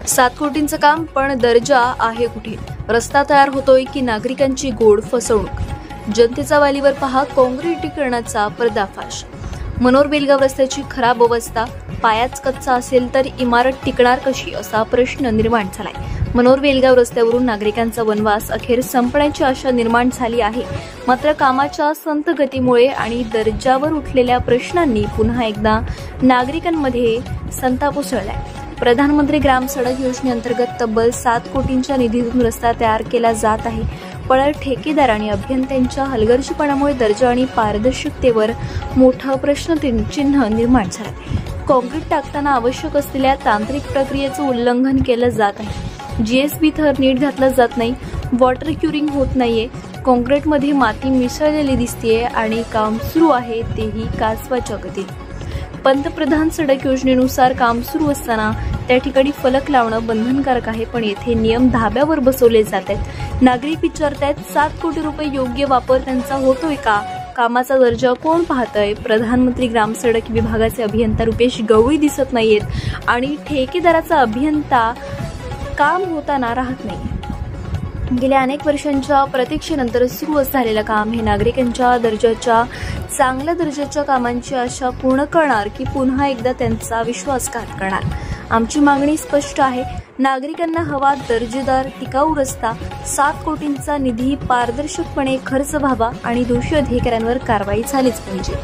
7 कोटींचं काम पण दर्जा आहे कुठे? रस्ता तयार होतोय की नागरिकांची गोड फसवणूक? जनतेचा वालीवर पहा काँक्रिटीकरणाचा पर्दाफाश. मनोर बेलगाव रस्त्याची खराब अवस्था. पायाच कच्चा असेल तर इमारत टिकणार कशी असा प्रश्न निर्माण झालाय. मनोर बेलगाव रस्त्यावरून नागरिकांचा वनवास अखेर संपण्याची आशा निर्माण झाली आहे. मात्र कामाच्या संत गतीमुळे आणि दर्जावर उठलेल्या प्रश्नांनी पुन्हा एकदा नागरिकांमध्ये संताप उसळलाय. प्रधानमंत्री ग्राम सडक योजनेअंतर्गत तब्बल 7 कोटींच्या निधीतून रस्ता तयार केला जात आहे. पण ठेकेदार आणि अभियंत्यांच्या हलगर्जीपणामुळे दर्जा आणि पारदर्शकतेवर मोठं प्रश्नचिन्ह निर्माण झालंय. काँक्रीट टाकताना आवश्यक असलेल्या तांत्रिक प्रक्रियेचं उल्लंघन केलं जात आहे. जीएसबी थर नीट घातला जात नाही. वॉटर क्युरिंग होत नाहीये. काँक्रीटमध्ये माती मिसळलेली दिसतेय आणि काम सुरू आहे तेही कासवाच्या गतीत. पंतप्रधान सडक योजनेनुसार काम सुरू असताना त्या ठिकाणी फलक लावणं बंधनकारक आहे, पण येथे नियम धाब्यावर बसवले जात आहेत. नागरिक विचारतायत 7 कोटी रुपये योग्य वापर त्यांचा होतोय का? कामाचा दर्जा कोण पाहतंय? प्रधानमंत्री ग्राम सडक विभागाचे अभियंता रुपेश गवळी दिसत नाहीयेत आणि ठेकेदाराचा अभियंता काम होताना राहत नाही. गेल्या अनेक वर्षांच्या प्रतीक्षेनंतर सुरू झालेलं काम हे नागरिकांच्या चांगल्या दर्जाच्या कामांची आशा पूर्ण करणार की पुन्हा एकदा त्यांचा विश्वासघात करणार? आमची मागणी स्पष्ट आहे. नागरिकांना हवा दर्जेदार टिकाऊ रस्ता. 7 कोटींचा निधी पारदर्शकपणे खर्च व्हावा आणि दोषी अधिकाऱ्यांवर कारवाई झालीच पाहिजे.